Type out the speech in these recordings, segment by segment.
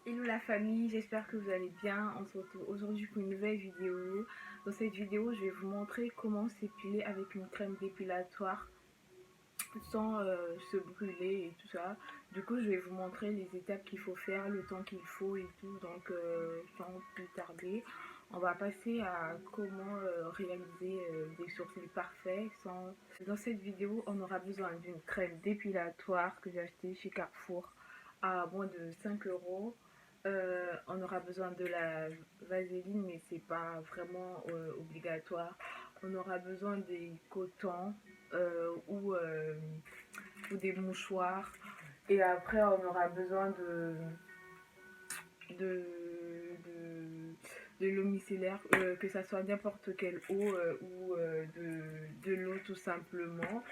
Hello la famille, j'espère que vous allez bien. On se retrouve aujourd'hui pour une nouvelle vidéo. Dans cette vidéo, je vais vous montrer comment s'épiler avec une crème dépilatoire sans se brûler et tout ça. Du coup, je vais vous montrer les étapes qu'il faut faire, le temps qu'il faut et tout. Donc, sans plus tarder, on va passer à comment réaliser des sourcils parfaits. Dans cette vidéo, on aura besoin d'une crème dépilatoire que j'ai achetée chez Carrefour à moins de 5 euros. On aura besoin de la vaseline, mais c'est pas vraiment obligatoire. On aura besoin des cotons ou des mouchoirs. Et après, on aura besoin de, de l'eau micellaire, que ça soit n'importe quelle eau de l'eau tout simplement.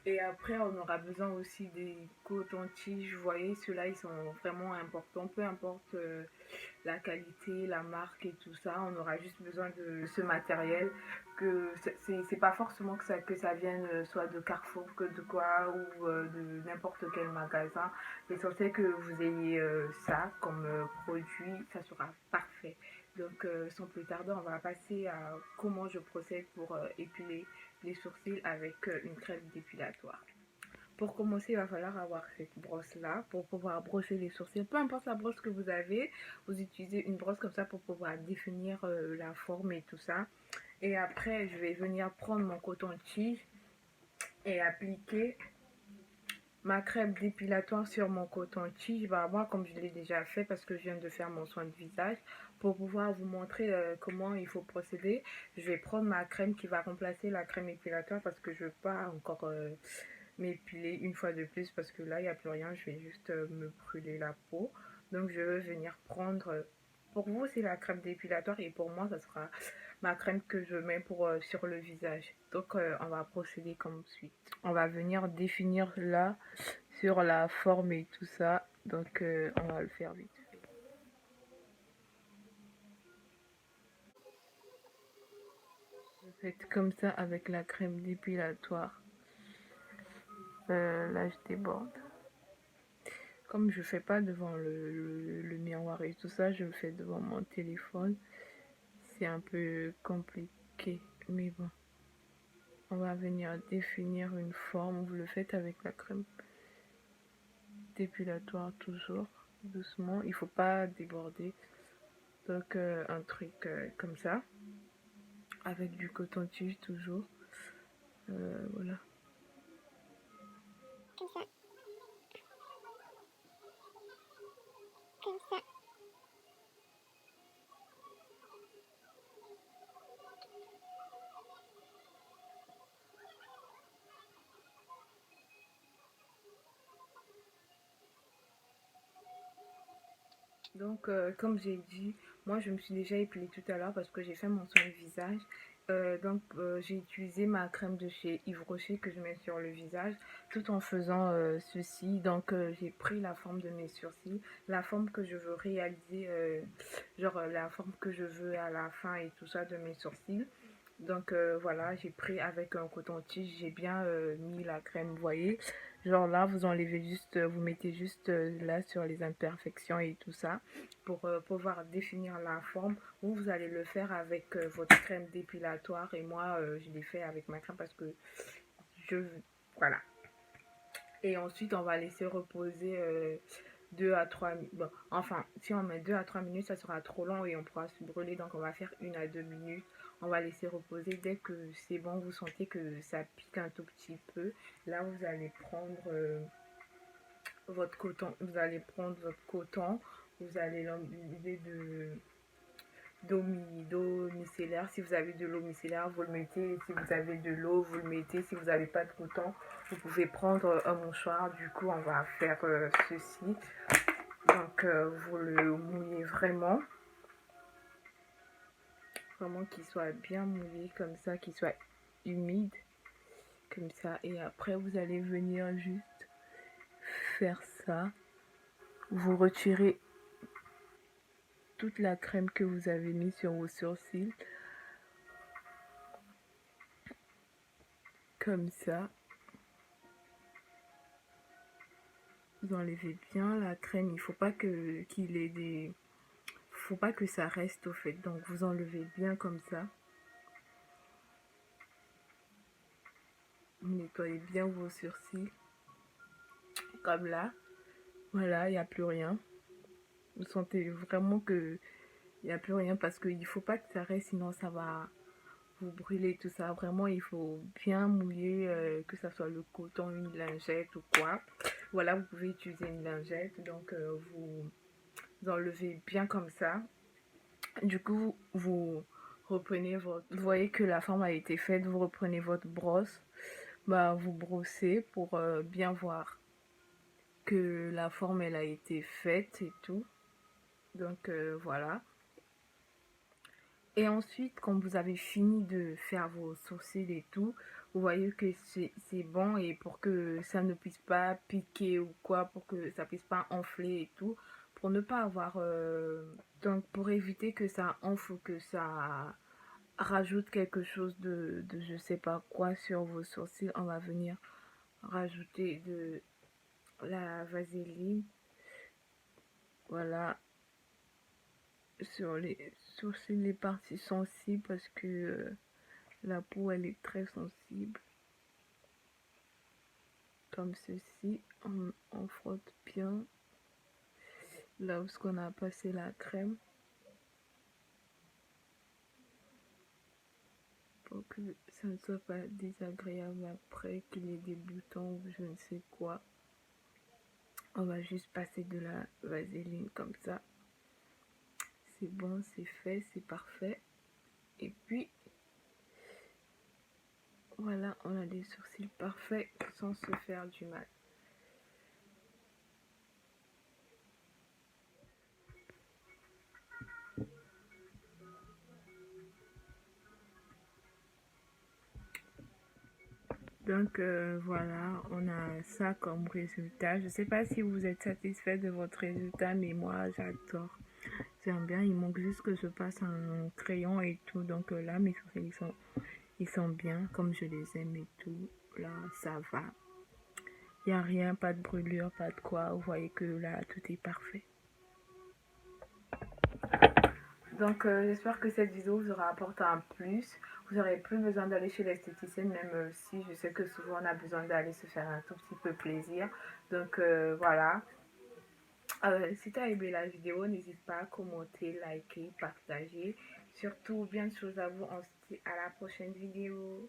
Et après, on aura besoin aussi des cotons-tiges. Vous voyez, ceux-là, ils sont vraiment importants. Peu importe la qualité, la marque et tout ça, on aura juste besoin de ce matériel. Que c'est pas forcément que ça vienne soit de Carrefour que de quoi ou de n'importe quel magasin. L'essentiel que vous ayez ça comme produit, ça sera parfait. Donc sans plus tarder, on va passer à comment je procède pour épiler les sourcils avec une crème dépilatoire. Pour commencer, il va falloir avoir cette brosse-là pour pouvoir brosser les sourcils. Peu importe la brosse que vous avez, vous utilisez une brosse comme ça pour pouvoir définir la forme et tout ça. Et après, je vais venir prendre mon coton-tige et appliquer ma crème dépilatoire sur mon coton-tige. Bah, moi, comme je l'ai déjà fait parce que je viens de faire mon soin de visage, pour pouvoir vous montrer comment il faut procéder, je vais prendre ma crème qui va remplacer la crème épilatoire parce que je ne veux pas encore m'épiler une fois de plus parce que là, il n'y a plus rien. Je vais juste me brûler la peau. Donc, je vais venir prendre... Pour vous, c'est la crème dépilatoire et pour moi, ça sera ma crème que je mets pour, sur le visage. Donc, on va procéder comme suit. On va venir définir là sur la forme et tout ça. Donc, on va le faire vite. Faites comme ça avec la crème dépilatoire. Là, je déborde. Comme je fais pas devant le miroir et tout ça, je le fais devant mon téléphone. C'est un peu compliqué, mais bon. On va venir définir une forme. Vous le faites avec la crème dépilatoire toujours, doucement. Il faut pas déborder. Donc un truc comme ça, avec du coton-tige toujours. Voilà. Comme ça. Comme ça. Donc, comme j'ai dit, moi je me suis déjà épilée tout à l'heure parce que j'ai fait mon soin de visage. J'ai utilisé ma crème de chez Yves Rocher que je mets sur le visage tout en faisant ceci. Donc, j'ai pris la forme de mes sourcils, la forme que je veux réaliser, genre la forme que je veux à la fin et tout ça de mes sourcils. Donc voilà, j'ai pris avec un coton-tige, j'ai bien mis la crème, vous voyez. Genre là, vous enlevez juste, vous mettez juste là sur les imperfections et tout ça pour pouvoir définir la forme. Vous allez le faire avec votre crème dépilatoire et moi, je l'ai fait avec ma crème parce que je... Voilà. Et ensuite, on va laisser reposer 2 à 3 minutes. Bon, enfin, si on met 2 à 3 minutes, ça sera trop long et on pourra se brûler. Donc, on va faire 1 à 2 minutes. On va laisser reposer. Dès que c'est bon, vous sentez que ça pique un tout petit peu. Là, vous allez prendre votre coton. Vous allez prendre votre coton. Vous allez l'enlever d'eau micellaire. Si vous avez de l'eau micellaire, vous le mettez. Si vous avez de l'eau, vous le mettez. Si vous n'avez pas de coton, vous pouvez prendre un mouchoir. Du coup, on va faire ceci. Donc, vous le mouillez vraiment. Vraiment qu'il soit bien mouillé comme ça, qu'il soit humide. Comme ça. Et après, vous allez venir juste faire ça. Vous retirez toute la crème que vous avez mis sur vos sourcils. Comme ça. Vous enlevez bien la crème. Il faut pas qu'il ait des... Faut pas que ça reste au fait. Donc vous enlevez bien comme ça. Vous nettoyez bien vos sourcils. Comme là. Voilà, il n'y a plus rien. Vous sentez vraiment que il n'y a plus rien parce qu'il ne faut pas que ça reste, sinon ça va vous brûler tout ça. Vraiment, il faut bien mouiller, que ça soit le coton, une lingette ou quoi. Voilà, vous pouvez utiliser une lingette. Donc, vous enlevez bien comme ça. Du coup, vous reprenez votre... Vous voyez que la forme a été faite. Vous reprenez votre brosse. Bah, vous brossez pour bien voir que la forme, elle a été faite et tout. Donc, voilà. Et ensuite, quand vous avez fini de faire vos sourcils et tout, vous voyez que c'est bon, et pour que ça ne puisse pas piquer ou quoi, pour que ça puisse pas enfler et tout, pour ne pas avoir... donc pour éviter que ça enfle ou que ça rajoute quelque chose de je sais pas quoi sur vos sourcils, on va venir rajouter de la vaseline. Voilà, sur les sourcils, les parties sensibles, parce que... la peau, elle est très sensible. Comme ceci, on frotte bien là où on a passé la crème pour que ça ne soit pas désagréable après, qu'il y ait des boutons ou je ne sais quoi. On va juste passer de la vaseline comme ça. C'est bon, c'est fait, c'est parfait. Et puis, voilà, on a des sourcils parfaits sans se faire du mal. Donc voilà, on a ça comme résultat. Je ne sais pas si vous êtes satisfait de votre résultat, mais moi j'adore. J'aime bien, il manque juste que je passe un crayon et tout. Donc là, mes sourcils ils sont bien comme je les aime et tout. Là, ça va. Il n'y a rien, pas de brûlure, pas de quoi. Vous voyez que là, tout est parfait. Donc j'espère que cette vidéo vous aura apporté un plus. Vous n'aurez plus besoin d'aller chez l'esthéticienne, même si je sais que souvent on a besoin d'aller se faire un tout petit peu plaisir. Donc voilà. Si tu as aimé la vidéo, n'hésite pas à commenter, liker, partager. Surtout, bien de choses à vous. On se dit à la prochaine vidéo.